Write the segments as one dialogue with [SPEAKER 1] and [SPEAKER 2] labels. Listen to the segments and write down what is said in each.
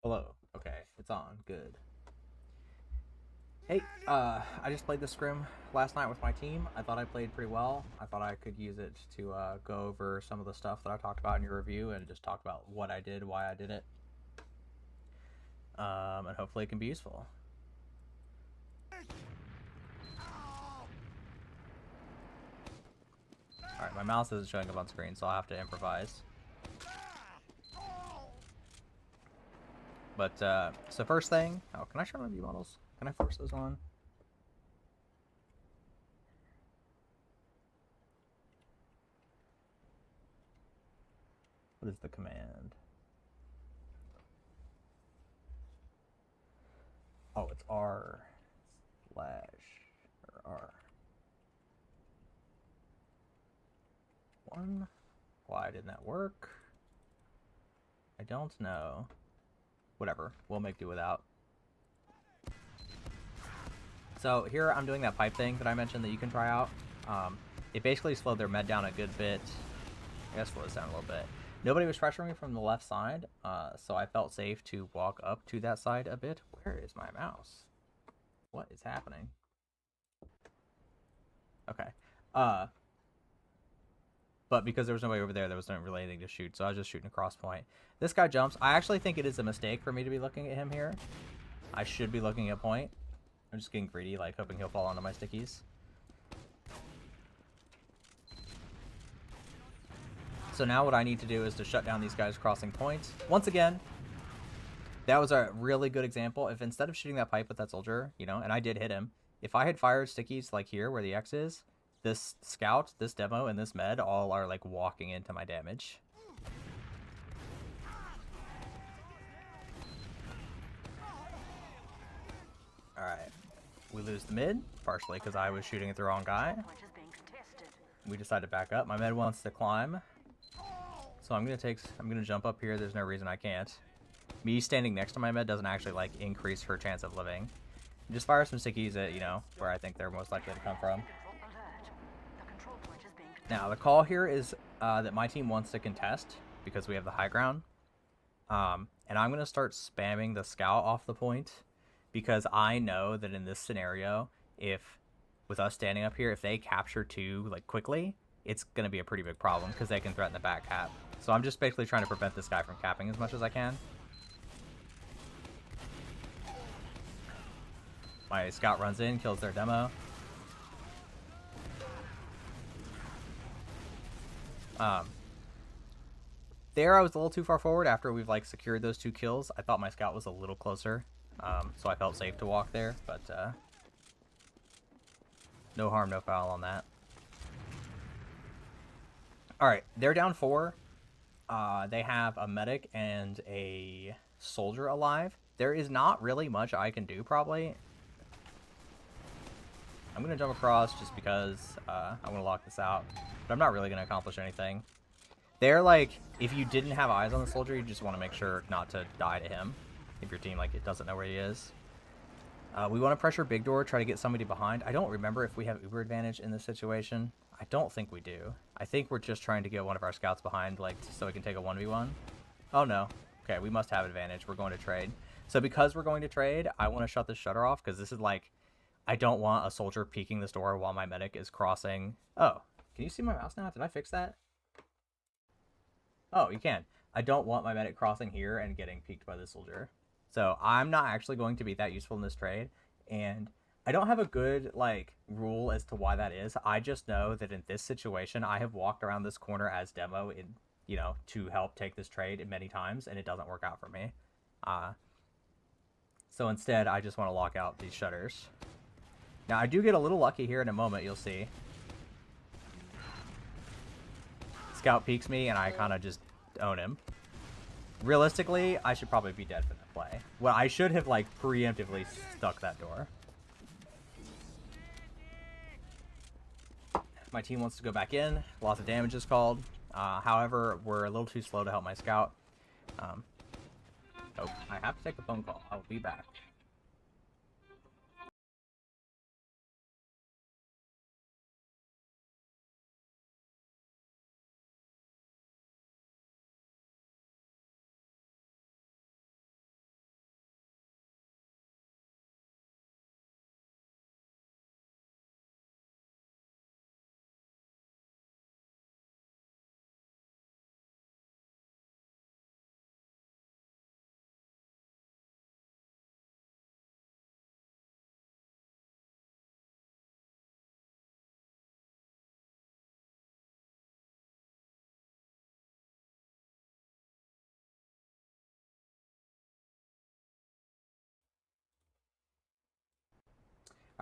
[SPEAKER 1] Hello. Okay, it's on. Good. Hey, I just played the scrim last night with my team. I thought I played pretty well. I thought I could use it to go over some of the stuff that I talked about in your review and just talk about what I did, why I did it, and hopefully it can be useful. All right, my mouse isn't showing up on screen, so I'll have to improvise. But so first thing, oh, can I show my view models? Can I force those on? What is the command? Oh, it's R slash or R. One. Why didn't that work? I don't know. Whatever. We'll make do without. So here I'm doing that pipe thing that I mentioned that you can try out. It basically slowed their med down a good bit. I guess slow this down a little bit. Nobody was pressuring me from the left side, so I felt safe to walk up to that side a bit. Where is my mouse? What is happening? Okay. But because there was nobody over there, there wasn't really anything to shoot, so I was just shooting across point. This guy jumps. I actually think it is a mistake for me to be looking at him here. I should be looking at point. I'm just getting greedy, like hoping he'll fall onto my stickies. So now what I need to do is to shut down these guys crossing points. Once again, that was a really good example. If instead of shooting that pipe with that soldier, you know, and I did hit him, if I had fired stickies like here where the X is, this scout, this demo, and this med all are like walking into my damage. Alright. We lose the mid, partially because I was shooting at the wrong guy. We decide to back up. My med wants to climb. So I'm gonna jump up here. There's no reason I can't. Me standing next to my med doesn't actually like increase her chance of living. Just fire some stickies at, you know, where I think they're most likely to come from. Now the call here is that my team wants to contest because we have the high ground. And I'm gonna start spamming the scout off the point because I know that in this scenario, if with us standing up here, if they capture two like quickly, it's gonna be a pretty big problem because they can threaten the back cap. So I'm just basically trying to prevent this guy from capping as much as I can. My scout runs in, kills their demo. There I was a little too far forward after we've like secured those two kills. I thought my scout was a little closer, so I felt safe to walk there, but no harm, no foul on that. Alright, they're down 4. They have a medic and a soldier alive. There is not really much I can do, probably. I'm going to jump across just because I want to lock this out. But I'm not really going to accomplish anything. They're like, if you didn't have eyes on the soldier, you just want to make sure not to die to him. If your team, like, it doesn't know where he is. We want to pressure big door, try to get somebody behind. I don't remember if we have uber advantage in this situation. I don't think we do. I think we're just trying to get one of our scouts behind, like, so we can take a 1v1. Oh, no. Okay, we must have advantage. We're going to trade. So because we're going to trade, I want to shut this shutter off, because this is, like, I don't want a soldier peeking this door while my medic is crossing. Oh, can you see my mouse now? Did I fix that? Oh, you can. I don't want my medic crossing here and getting peeked by the soldier. So I'm not actually going to be that useful in this trade. And I don't have a good, like, rule as to why that is. I just know that in this situation, I have walked around this corner as demo in, you know, to help take this trade many times, and it doesn't work out for me. So instead, I just want to lock out these shutters. Now, I do get a little lucky here in a moment, you'll see. Scout peeks me, and I kind of just own him. Realistically, I should probably be dead for that play. Well, I should have, like, preemptively stuck that door. My team wants to go back in. Lots of damage is called. However, we're a little too slow to help my scout. Oh, I have to take a phone call. I'll be back.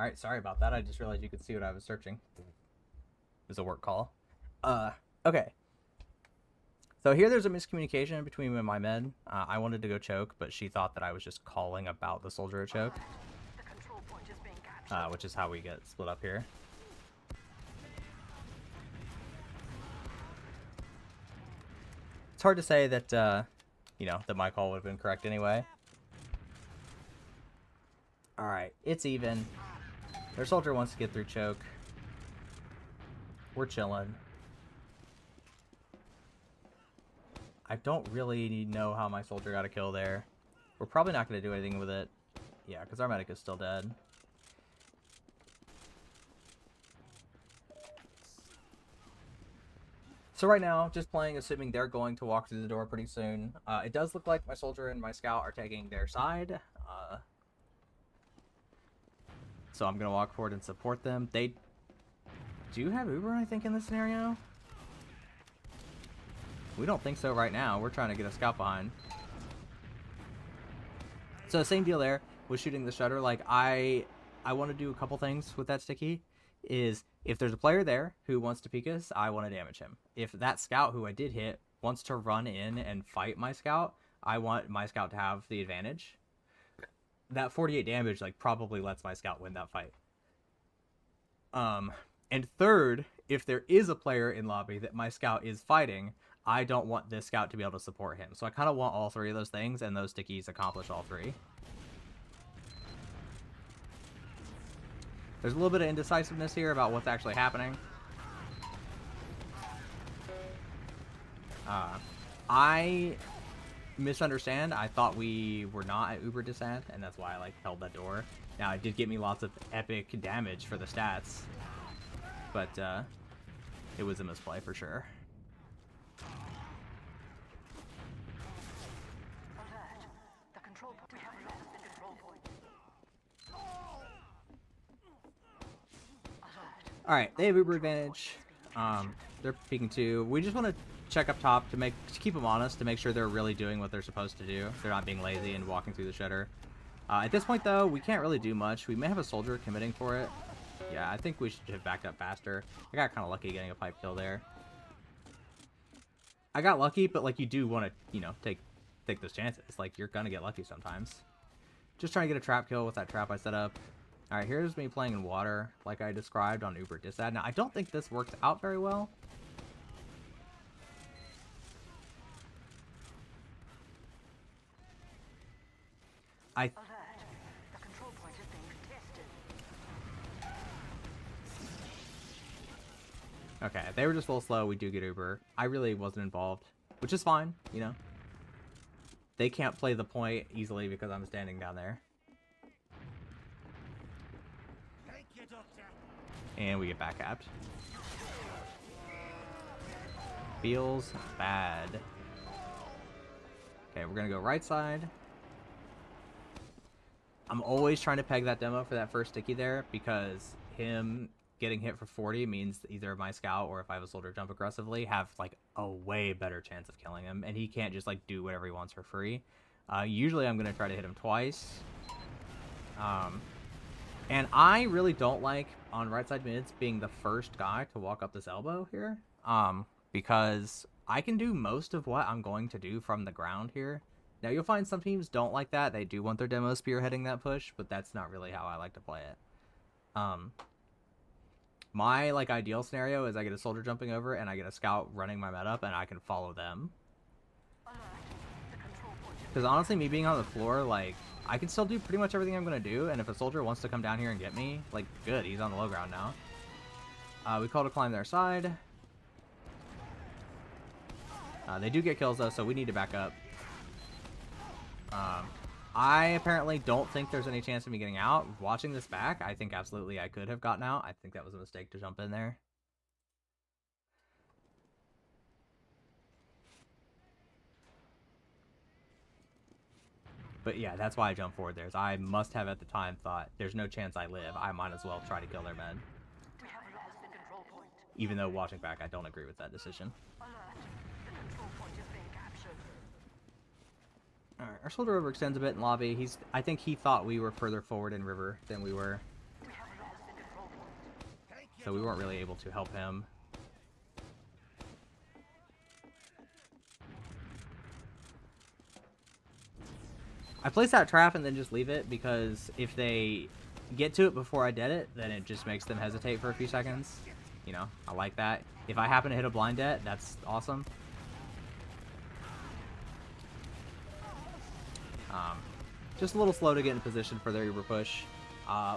[SPEAKER 1] Alright, sorry about that. I just realized you could see what I was searching. It was a work call. Okay. So here there's a miscommunication between me and my med. I wanted to go choke, but she thought that I was just calling about the soldier to choke. Which is how we get split up here. It's hard to say that, you know, that my call would have been correct anyway. Alright, it's even. Their soldier wants to get through choke. We're chilling. I don't really know how my soldier got a kill there. We're probably not going to do anything with it. Yeah, because our medic is still dead. So right now, just playing, assuming they're going to walk through the door pretty soon. It does look like my soldier and my scout are taking their side. So I'm going to walk forward and support them. They do have Uber, I think, in this scenario. We don't think so right now. We're trying to get a scout behind. So same deal there with shooting the shutter. Like, I want to do a couple things with that sticky. Is if there's a player there who wants to peek us, I want to damage him. If that scout who I did hit wants to run in and fight my scout, I want my scout to have the advantage. That 48 damage, like, probably lets my scout win that fight. And third, if there is a player in lobby that my scout is fighting, I don't want this scout to be able to support him. So I kind of want all three of those things, and those stickies accomplish all three. There's a little bit of indecisiveness here about what's actually happening. I misunderstand. I thought we were not at Uber descent, and that's why I like held that door. Now, it did get me lots of epic damage for the stats, but it was a misplay for sure. Alright, they have Uber advantage. They're peeking too. We just want to check up top to keep them honest, to make sure they're really doing what they're supposed to do. They're not being lazy and walking through the shutter. At this point, though, we can't really do much. We may have a soldier committing for it. Yeah, I think we should have backed up faster. I got kind of lucky getting a pipe kill there. I got lucky, but, like, you do want to, you know, take those chances. Like, you're going to get lucky sometimes. Just trying to get a trap kill with that trap I set up. Alright, here's me playing in water, like I described on Uber Disad. Now, I don't think this worked out very well. Okay, they were just a little slow. We do get Uber. I really wasn't involved, which is fine, you know. They can't play the point easily because I'm standing down there. And we get back capped. Feels bad. Okay, we're gonna go right side. I'm always trying to peg that demo for that first sticky there, because him getting hit for 40 means either my scout or if I have a soldier jump aggressively have like a way better chance of killing him, and he can't just like do whatever he wants for free. Usually I'm gonna try to hit him twice. And I really don't like, on right side mids, being the first guy to walk up this elbow here. Because I can do most of what I'm going to do from the ground here. Now, you'll find some teams don't like that. They do want their demo spearheading that push, but that's not really how I like to play it. My, like, ideal scenario is I get a soldier jumping over, and I get a scout running my meta up, and I can follow them. Because honestly, me being on the floor, like, I can still do pretty much everything I'm going to do, and if a soldier wants to come down here and get me, like, good, he's on the low ground now. We call to climb their side. They do get kills, though, so we need to back up. I apparently don't think there's any chance of me getting out. Watching this back, I think absolutely I could have gotten out. I think that was a mistake to jump in there. But yeah, that's why I jumped forward there. I must have at the time thought, there's no chance I live. I might as well try to kill their men. Even though watching back, I don't agree with that decision. Alright, our soldier overextends a bit in lobby. I think he thought we were further forward in river than we were. so we weren't really able to help him. I placed that trap and then just leave it, because if they get to it before I dead it, then it just makes them hesitate for a few seconds. You know, I like that. If I happen to hit a blind debt, that's awesome. Just a little slow to get in position for their Uber push.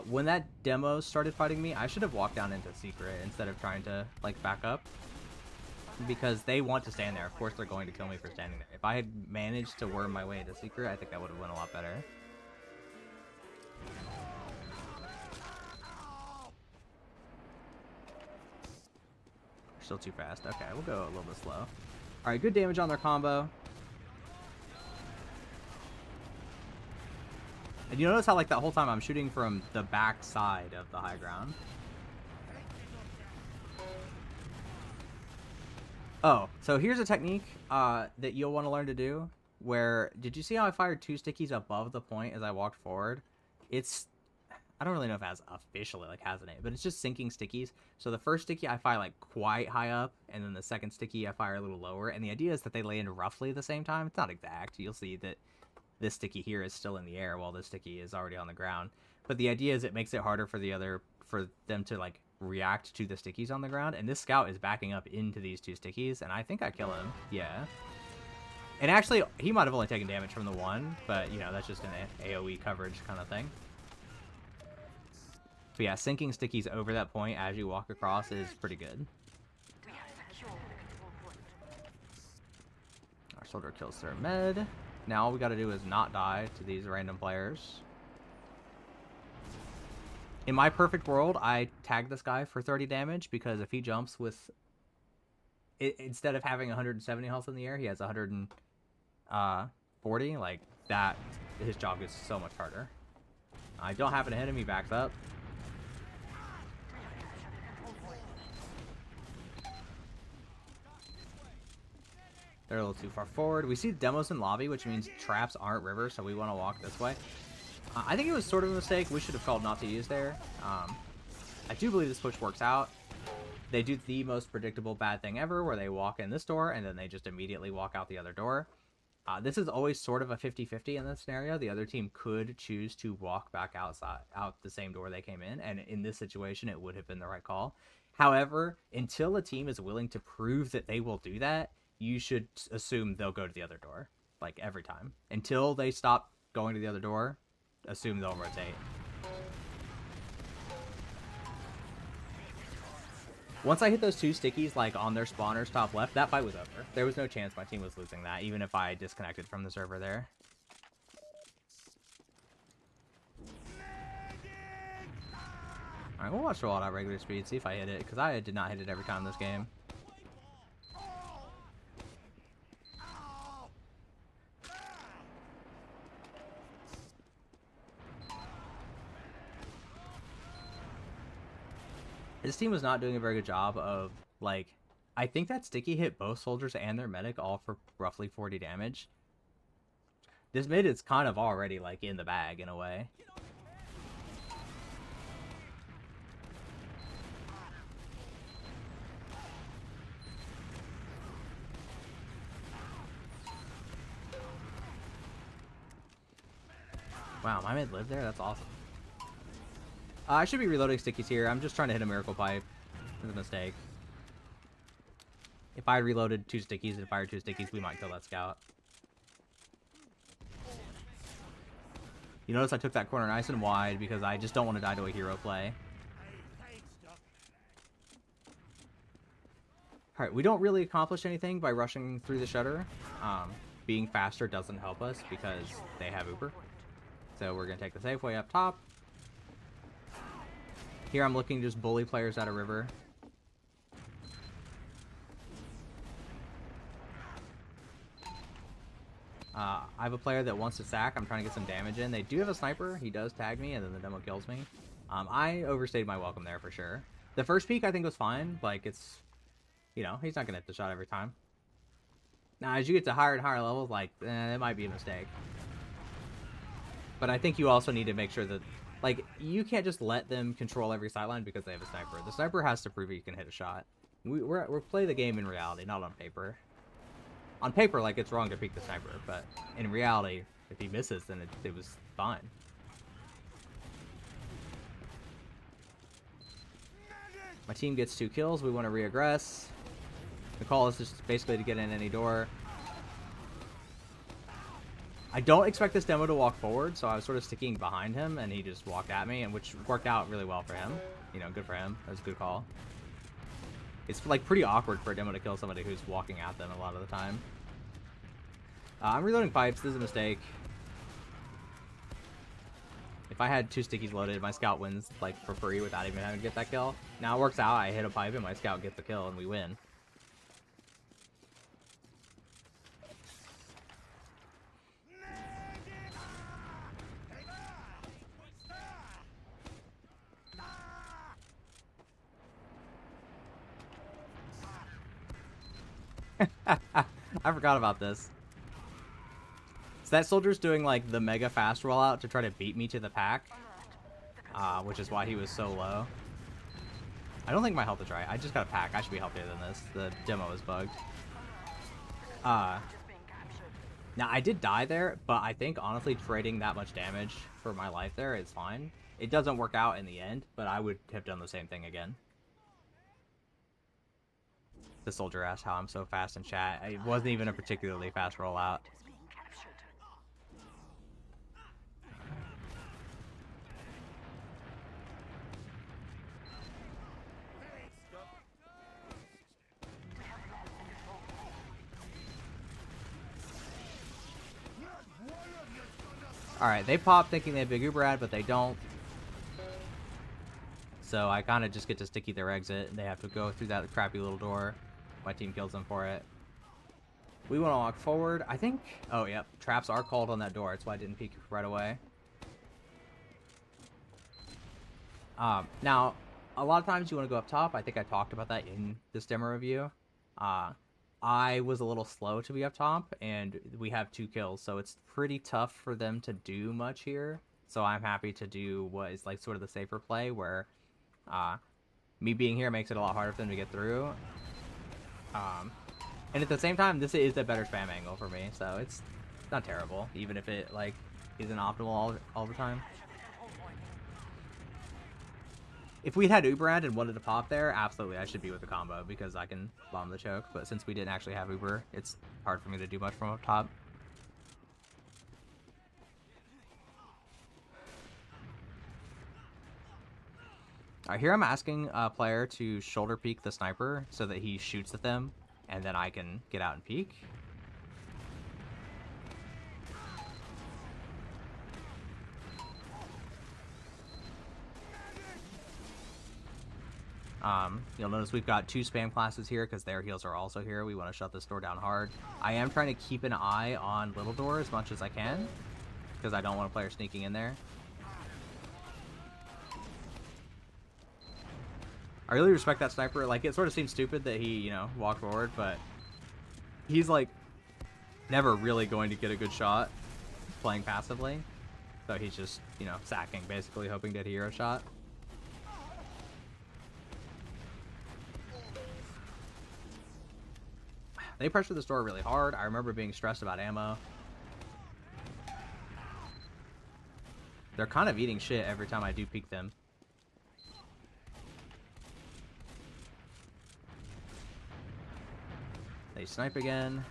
[SPEAKER 1] When that demo started fighting me, I should have walked down into secret instead of trying to, like, back up. Because they want to stand there. Of course they're going to kill me for standing there. If I had managed to worm my way into secret, I think that would have went a lot better. Still too fast. Okay, we'll go a little bit slow. Alright, good damage on their combo. And you notice how, like, that whole time I'm shooting from the back side of the high ground. Oh, so here's a technique that you'll want to learn to do, where, did you see how I fired 2 stickies above the point as I walked forward? It's, I don't really know if it has officially, like, has a name, but it's just sinking stickies. So the first sticky I fire, like, quite high up, and then the second sticky I fire a little lower, and the idea is that they land roughly at the same time. It's not exact. You'll see that this sticky here is still in the air while this sticky is already on the ground. But the idea is it makes it harder for them to, like, react to the stickies on the ground, and this scout is backing up into these 2 stickies, and I think I kill him. Yeah. And actually, he might have only taken damage from the one, but, you know, that's just an AoE coverage kind of thing. But yeah, sinking stickies over that point as you walk across is pretty good. Our soldier kills their med. Now all we gotta do is not die to these random players. In my perfect world, I tag this guy for 30 damage, because if he jumps with... instead of having 170 health in the air, he has 140. Like, that, his job gets so much harder. I don't happen to hit him, he backs up. They're a little too far forward. We see demos in lobby, which means traps aren't river, so we want to walk this way. I think it was sort of a mistake. We should have called not to use there. I do believe this push works out. They do the most predictable bad thing ever, where they walk in this door, and then they just immediately walk out the other door. This is always sort of a 50-50 in this scenario. The other team could choose to walk back out the same door they came in, and in this situation, it would have been the right call. However, until a team is willing to prove that they will do that, you should assume they'll go to the other door, like, every time. Until they stop going to the other door, assume they'll rotate. Once I hit those 2 stickies, like, on their spawners top left, that fight was over. There was no chance my team was losing that, even if I disconnected from the server there. Alright, we'll watch the wall at regular speed, see if I hit it, because I did not hit it every time this game. This team was not doing a very good job of, like, I think that sticky hit both soldiers and their medic all for roughly 40 damage. This mid is kind of already, like, in the bag in a way. Wow, my mid lived there? That's awesome. I should be reloading stickies here. I'm just trying to hit a miracle pipe. It's a mistake. If I had reloaded 2 stickies and fired 2 stickies, we might kill that scout. You notice I took that corner nice and wide because I just don't want to die to a hero play. Alright, we don't really accomplish anything by rushing through the shutter. Being faster doesn't help us because they have Uber. So we're going to take the safe way up top. Here I'm looking to just bully players out of river. I have a player that wants to sack. I'm trying to get some damage in. They do have a sniper. He does tag me, and then the demo kills me. I overstayed my welcome there for sure. The first peek I think was fine. Like, it's, you know, he's not going to hit the shot every time. Now, as you get to higher and higher levels, like, it might be a mistake. But I think you also need to make sure that Like, you can't just let them control every sideline because they have a sniper. The sniper has to prove you can hit a shot. We're playing the game in reality, not on paper. On paper, like, it's wrong to peek the sniper, but in reality, if he misses, then it was fine. My team gets 2 kills. We want to re-aggress. The call is just basically to get in any door. I don't expect this demo to walk forward, so I was sort of sticking behind him, and he just walked at me, and which worked out really well for him. You know, good for him. That was a good call. It's, like, pretty awkward for a demo to kill somebody who's walking at them a lot of the time. I'm reloading pipes. This is a mistake. If I had 2 stickies loaded, my scout wins, like, for free without even having to get that kill. Now it works out. I hit a pipe, and my scout gets the kill, and we win. I forgot about this. So that soldier's doing like the mega fast rollout to try to beat me to the pack, which is why he was so low. I don't think my health is right. I just got a pack. I should be healthier than this. The demo is bugged. Now I did die there, but I think honestly trading that much damage for my life there is fine. It doesn't work out in the end, but I would have done the same thing again. The soldier asked how I'm so fast in chat. It wasn't even a particularly fast rollout. Alright, they pop thinking they have big Uberad, but they don't. So I kind of just get to sticky their exit, and they have to go through that crappy little door. My team kills them for it. We want to walk forward. I think... Oh, yep. Traps are called on that door. That's why I didn't peek right away. Now, a lot of times you want to go up top. I think I talked about that in this demo review. I was a little slow to be up top, and we have 2 kills, so it's pretty tough for them to do much here. So I'm happy to do what is like sort of the safer play, where me being here makes it a lot harder for them to get through. And at the same time, this is a better spam angle for me, so it's not terrible, even if it like isn't optimal all the time. If we'd had Uberad and wanted to pop there, absolutely I should be with the combo because I can bomb the choke, but since we didn't actually have Uber, it's hard for me to do much from up top. Alright, here I'm asking a player to shoulder peek the sniper so that he shoots at them, and then I can get out and peek. You'll notice we've got 2 spam classes here because their heals are also here. We want to shut this door down hard. I am trying to keep an eye on little door as much as I can because I don't want a player sneaking in there. I really respect that sniper. Like, it sort of seems stupid that he, you know, walked forward, but he's, like, never really going to get a good shot playing passively. So he's just, you know, sacking, basically, hoping to hit a hero shot. They pressure this door really hard. I remember being stressed about ammo. They're kind of eating shit every time I do peek them. They snipe again.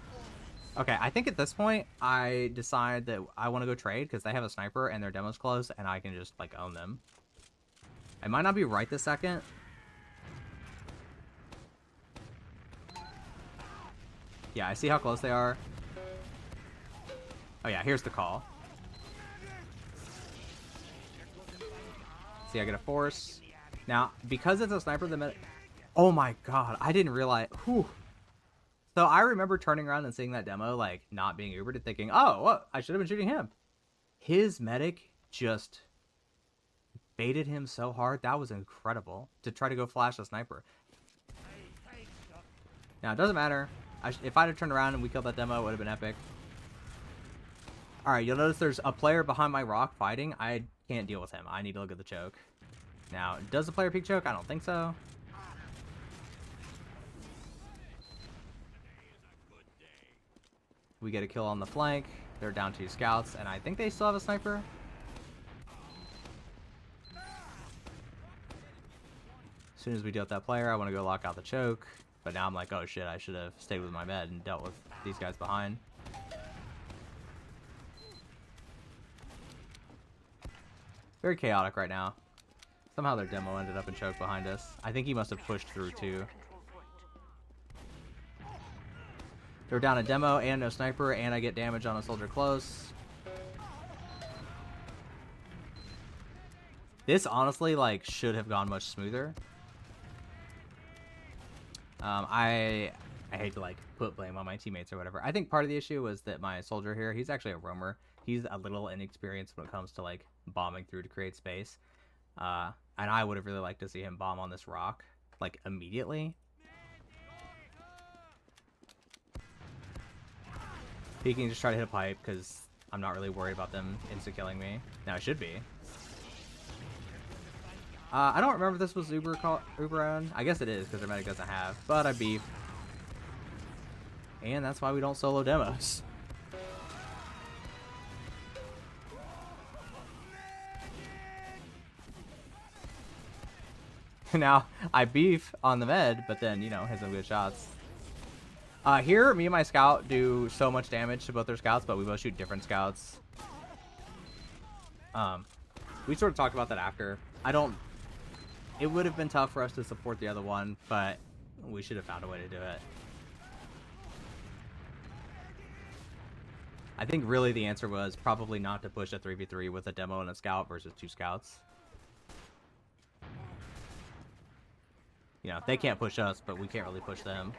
[SPEAKER 1] Okay, I think at this point, I decide that I want to go trade because they have a sniper and their demo's close, and I can just, like, own them. I might not be right this second. Yeah, I see how close they are. Oh yeah, here's the call. See, I get a force. Now, because it's a sniper, oh my god, I didn't realize. Whew. So I remember turning around and seeing that demo, like, not being Ubered and thinking, oh, what? I should have been shooting him. His medic just baited him so hard. That was incredible to try to go flash a sniper. Now, it doesn't matter. If I'd have turned around and we killed that demo, it would have been epic. Alright, you'll notice there's a player behind my rock fighting. I can't deal with him. I need to look at the choke. Now, does the player peek choke? I don't think so. We get a kill on the flank. They're down 2 scouts, and I think they still have a sniper. As soon as we deal with that player, I want to go lock out the choke. But now I'm like, oh shit, I should have stayed with my med and dealt with these guys behind. Very chaotic right now. Somehow their demo ended up in choke behind us. I think he must have pushed through too. They're down a demo and no sniper, and I get damage on a soldier close. This honestly, like, should have gone much smoother. I hate to, like, put blame on my teammates or whatever. I think part of the issue was that my soldier here, he's actually a roamer. He's a little inexperienced when it comes to, like, bombing through to create space. And I would have really liked to see him bomb on this rock, like, immediately. Peeking, just try to hit a pipe, because I'm not really worried about them insta-killing me. Now, it should be. I don't remember if this was Uber on. I guess it is, because their medic doesn't have. But I beef. And that's why we don't solo demos. Now, I beef on the med, but then, you know, hit some good shots. Here, me and my scout do so much damage to both their scouts, but we both shoot different scouts. We sort of talked about that after. It would have been tough for us to support the other one, but we should have found a way to do it. I think really the answer was probably not to push a 3v3 with a demo and a scout versus 2 scouts. You know, they can't push us, but we can't really push them.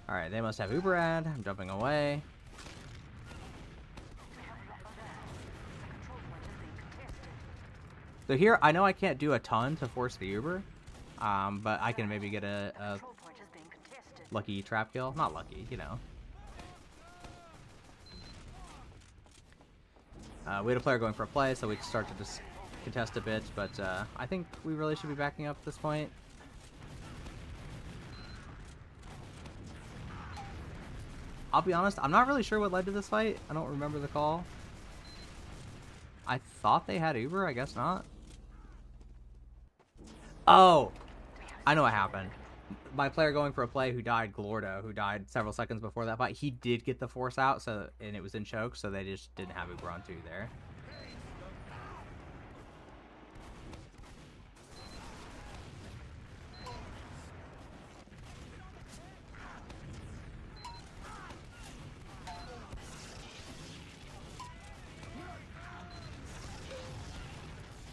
[SPEAKER 1] Alright, they must have Uberad. I'm jumping away. So here, I know I can't do a ton to force the Uber, but I can maybe get a lucky trap kill. Not lucky, you know. We had a player going for a play, so we can start to just contest a bit, but I think we really should be backing up at this point. I'll be honest, I'm not really sure what led to this fight. I don't remember the call. I thought they had Uber, I guess not. Oh! I know what happened. My player going for a play who died, Glordo, who died several seconds before that fight, he did get the force out, so and it was in choke, so they just didn't have Uber on 2 there.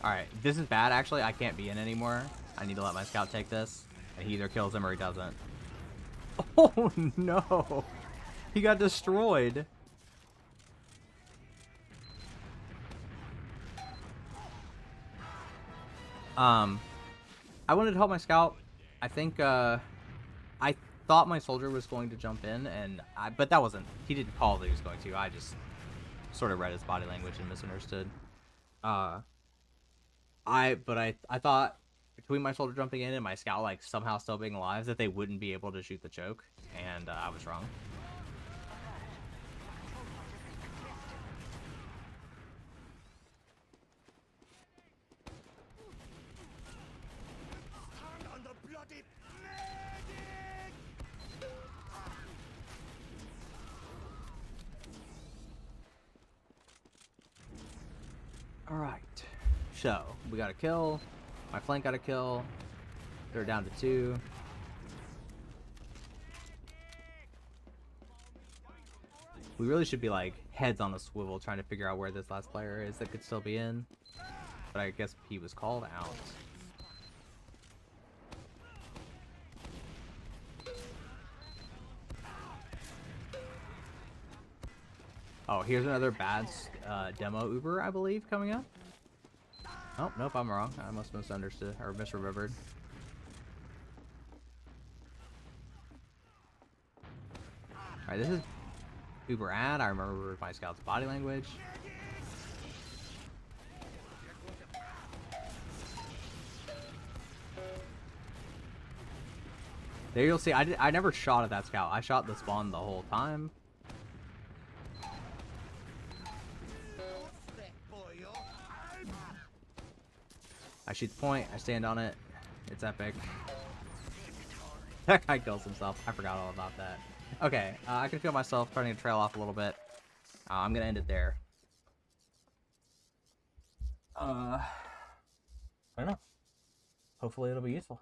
[SPEAKER 1] Alright, this is bad actually. I can't be in anymore. I need to let my scout take this. And he either kills him or he doesn't. Oh no! He got destroyed. I wanted to help my scout. I think I thought my soldier was going to jump in, but that wasn't. He didn't call that he was going to. I just sort of read his body language and misunderstood. I thought between my soldier jumping in and my scout like somehow still being alive that they wouldn't be able to shoot the choke, and I was wrong. All right. So, we got a kill. My flank got a kill. They're down to 2. We really should be like heads on a swivel trying to figure out where this last player is that could still be in. But I guess he was called out. Oh, here's another bad demo Uber, I believe, coming up. Oh, nope, I'm wrong. I must have misunderstood or misremembered. Alright, this is uber ad. I remember my scout's body language. There you'll see, I never shot at that scout. I shot the spawn the whole time. I shoot the point, I stand on it. It's epic. That guy kills himself. I forgot all about that. Okay, I can feel myself starting to trail off a little bit. I'm gonna end it there. I don't know. Hopefully it'll be useful.